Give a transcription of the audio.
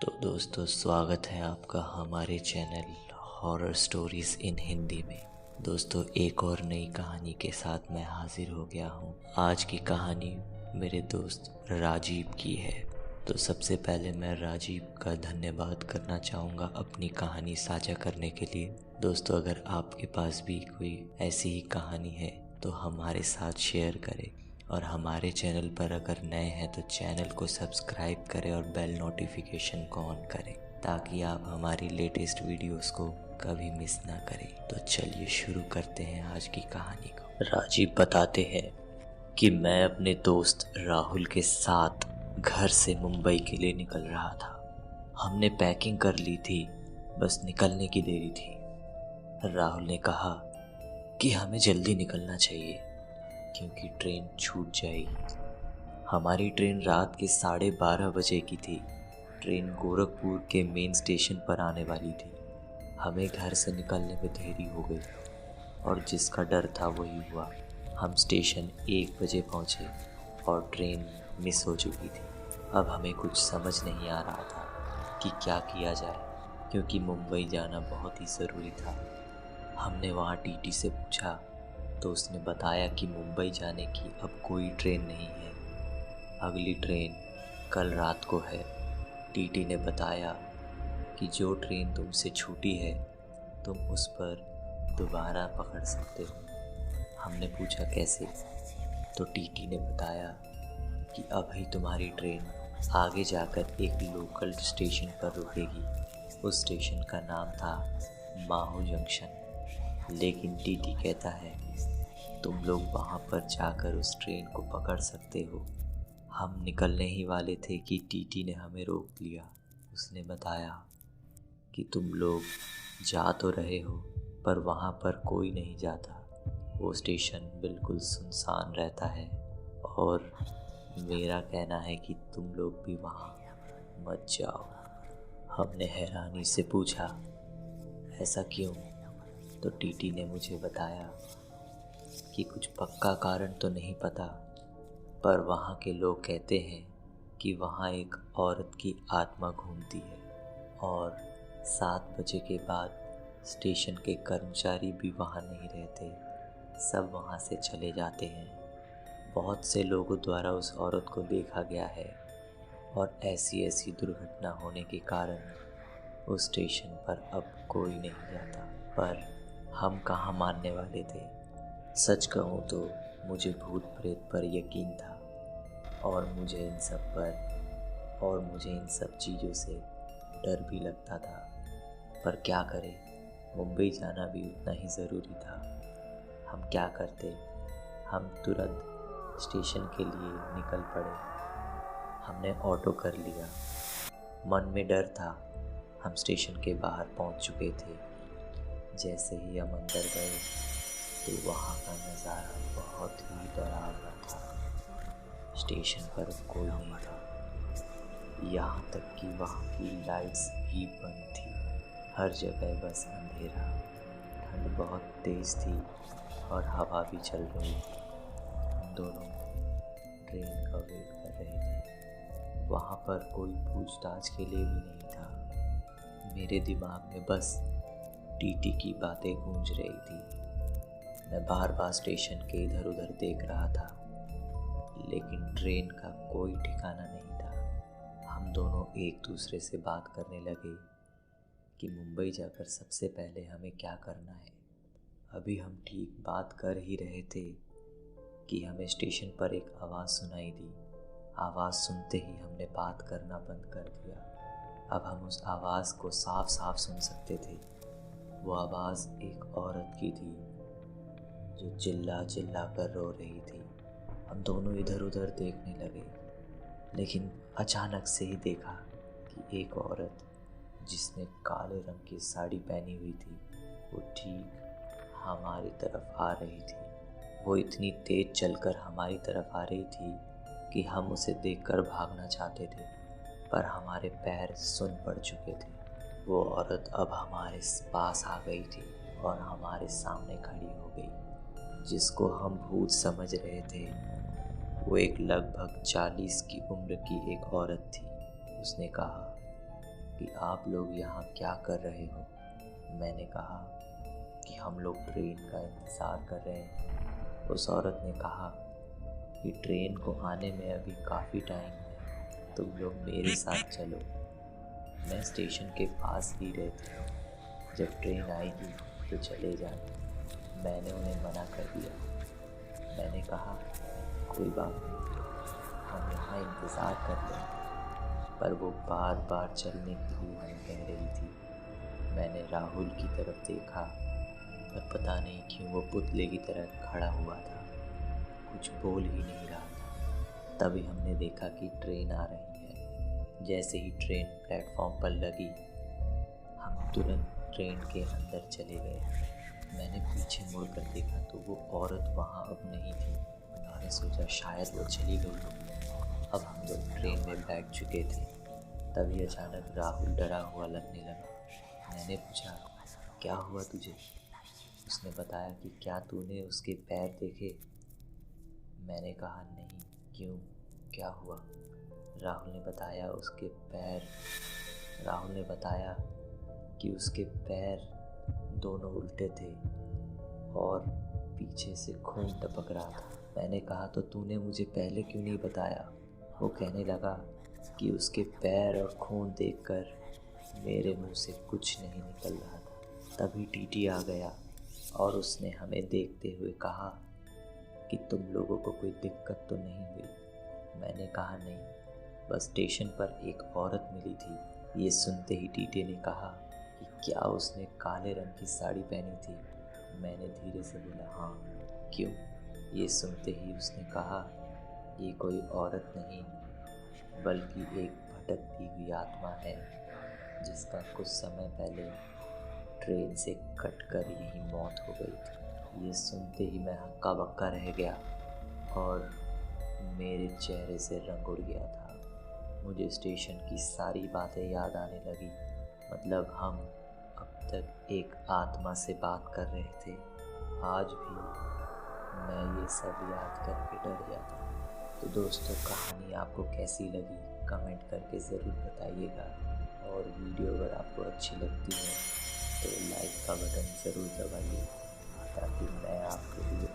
तो दोस्तों स्वागत है आपका हमारे channel horror stories in Hindi में। दोस्तों एक और नई कहानी के साथ मैं हाजिर हो गया हूँ। आज की कहानी मेरे दोस्त राजीव की है। तो सबसे पहले मैं राजीव का धन्यवाद करना चाहूँगा अपनी कहानी साझा करने के लिए। दोस्तों अगर आपके पास भी कोई ऐसी ही कहानी है तो हमारे साथ शेयर करें, और हमारे चैनल पर अगर नए हैं तो चैनल को सब्सक्राइब करें और बेल नोटिफिकेशन को ऑन करें ताकि आप हमारी लेटेस्ट वीडियोस को कभी मिस ना करें। तो चलिए शुरू करते हैं आज की कहानी को। राजीव बताते हैं कि मैं अपने दोस्त राहुल के साथ घर से मुंबई के लिए निकल रहा था। हमने पैकिंग कर ली थी, बस निकलने की देरी थी। राहुल ने कहा कि हमें जल्दी निकलना चाहिए क्योंकि ट्रेन छूट जाएगी। हमारी ट्रेन रात के 12:30 बजे की थी। ट्रेन गोरखपुर के मेन स्टेशन पर आने वाली थी। हमें घर से निकलने में देरी हो गई और जिसका डर था वही हुआ। हम स्टेशन 1 बजे पहुंचे और ट्रेन मिस हो चुकी थी। अब हमें कुछ समझ नहीं आ रहा था कि क्या किया जाए, क्योंकि मुंबई जाना बहुत ही ज़रूरी था। हमने वहाँ टीटी से पूछा तो उसने बताया कि मुंबई जाने की अब कोई ट्रेन नहीं है, अगली ट्रेन कल रात को है। टीटी ने बताया कि जो ट्रेन तुमसे छूटी है तुम उस पर दोबारा पकड़ सकते हो। हमने पूछा कैसे, तो टीटी ने बताया कि अभी तुम्हारी ट्रेन आगे जाकर एक लोकल स्टेशन पर रुकेगी। उस स्टेशन का नाम था माहू जंक्शन, लेकिन टीटी कहता है तुम लोग वहाँ पर जाकर उस ट्रेन को पकड़ सकते हो। हम निकलने ही वाले थे कि टीटी ने हमें रोक लिया। उसने बताया कि तुम लोग जा तो रहे हो पर वहाँ पर कोई नहीं जाता। वो स्टेशन बिल्कुल सुनसान रहता है और मेरा कहना है कि तुम लोग भी वहाँ मत जाओ। हमने हैरानी से पूछा ऐसा क्यों? तो टीटी ने मुझे बताया कि कुछ पक्का कारण तो नहीं पता, पर वहाँ के लोग कहते हैं कि वहाँ एक औरत की आत्मा घूमती है और 7 बजे के बाद स्टेशन के कर्मचारी भी वहाँ नहीं रहते, सब वहाँ से चले जाते हैं। बहुत से लोगों द्वारा उस औरत को देखा गया है और ऐसी दुर्घटना होने के कारण उस स्टेशन पर अब कोई नहीं जाता। पर हम कहाँ मानने वाले थे। सच कहूँ तो मुझे भूत प्रेत पर यकीन था और मुझे इन सब चीज़ों से डर भी लगता था। पर क्या करें, मुंबई जाना भी उतना ही ज़रूरी था। हम क्या करते, हम तुरंत स्टेशन के लिए निकल पड़े। हमने ऑटो कर लिया। मन में डर था। हम स्टेशन के बाहर पहुंच चुके थे। जैसे ही हम अंदर गए तो वहाँ का नज़ारा बहुत ही डरावना था। स्टेशन पर कोई नहीं था, यहाँ तक कि वहाँ की लाइट्स भी बंद थी। हर जगह बस अंधेरा। ठंड बहुत तेज़ थी और हवा भी चल रही थी। हम दोनों ट्रेन का वेट कर रहे थे। वहाँ पर कोई पूछताछ के लिए भी नहीं था। मेरे दिमाग में बस टीटी की बातें गूंज रही थी। मैं बार बार स्टेशन के इधर उधर देख रहा था, लेकिन ट्रेन का कोई ठिकाना नहीं था। हम दोनों एक दूसरे से बात करने लगे कि मुंबई जाकर सबसे पहले हमें क्या करना है। अभी हम ठीक बात कर ही रहे थे कि हमें स्टेशन पर एक आवाज़ सुनाई दी। आवाज़ सुनते ही हमने बात करना बंद कर दिया। अब हम उस आवाज़ को साफ साफ सुन सकते थे। वो आवाज़ एक औरत की थी जो चिल्ला चिल्ला कर रो रही थी। हम दोनों इधर उधर देखने लगे, लेकिन अचानक से ही देखा कि एक औरत जिसने काले रंग की साड़ी पहनी हुई थी वो ठीक हमारी तरफ आ रही थी। वो इतनी तेज चलकर हमारी तरफ आ रही थी कि हम उसे देखकर भागना चाहते थे, पर हमारे पैर सुन पड़ चुके थे। वो औरत अब हमारे पास आ गई थी और हमारे सामने खड़ी हो गई। जिसको हम भूत समझ रहे थे वो एक लगभग 40 की उम्र की एक औरत थी। उसने कहा कि आप लोग यहाँ क्या कर रहे हो। मैंने कहा कि हम लोग ट्रेन का इंतज़ार कर रहे हैं। उस औरत ने कहा कि ट्रेन को आने में अभी काफ़ी टाइम है, तुम लोग मेरे साथ चलो। मैं स्टेशन के पास ही रहती हूँ, जब ट्रेन आएगी तो चले जाना। मैंने उन्हें मना कर दिया। मैंने कहा कोई बात नहीं, हम यहाँ इंतज़ार कर लेंगे। पर वो बार बार चलने के लिए हमें कह रही थी। मैंने राहुल की तरफ देखा, पर पता नहीं क्यों वो पुतले की तरह खड़ा हुआ था, कुछ बोल ही नहीं रहा था। तभी हमने देखा कि ट्रेन आ रही है। जैसे ही ट्रेन प्लेटफॉर्म पर लगी, हम तुरंत ट्रेन के अंदर चले गए। मैंने पीछे मुड़कर देखा तो वो औरत वहाँ अब नहीं थी। मैंने सोचा शायद वो चली गई होगी। अब हम लोग ट्रेन में बैठ चुके थे। तभी अचानक राहुल डरा हुआ लगने लगा। मैंने पूछा क्या हुआ तुझे? उसने बताया कि क्या तूने उसके पैर देखे? मैंने कहा नहीं, क्यों, क्या हुआ? राहुल ने बताया कि उसके पैर दोनों उल्टे थे और पीछे से खून टपक रहा था। मैंने कहा तो तूने मुझे पहले क्यों नहीं बताया? वो कहने लगा कि उसके पैर और खून देखकर मेरे मुंह से कुछ नहीं निकल रहा था। तभी टीटी आ गया और उसने हमें देखते हुए कहा कि तुम लोगों को कोई दिक्कत तो नहीं हुई? मैंने कहा नहीं, बस स्टेशन पर एक औरत मिली थी। ये सुनते ही टीटी ने कहा कि क्या उसने काले रंग की साड़ी पहनी थी? मैंने धीरे से बोला हाँ। क्यों? ये सुनते ही उसने कहा ये कोई औरत नहीं बल्कि एक भटकती हुई आत्मा है, जिसका कुछ समय पहले ट्रेन से कटकर यही मौत हो गई थी। ये सुनते ही मैं हक्का बक्का रह गया और मेरे चेहरे से रंग उड़ गया था। मुझे स्टेशन की सारी बातें याद आने लगी। मतलब हम अब तक एक आत्मा से बात कर रहे थे। आज भी मैं ये सब याद करके डर जाता हूँ। तो दोस्तों, कहानी आपको कैसी लगी कमेंट करके ज़रूर बताइएगा। और वीडियो अगर आपको अच्छी लगती है तो लाइक का बटन ज़रूर दबाइए, ताकि मैं आपके लिए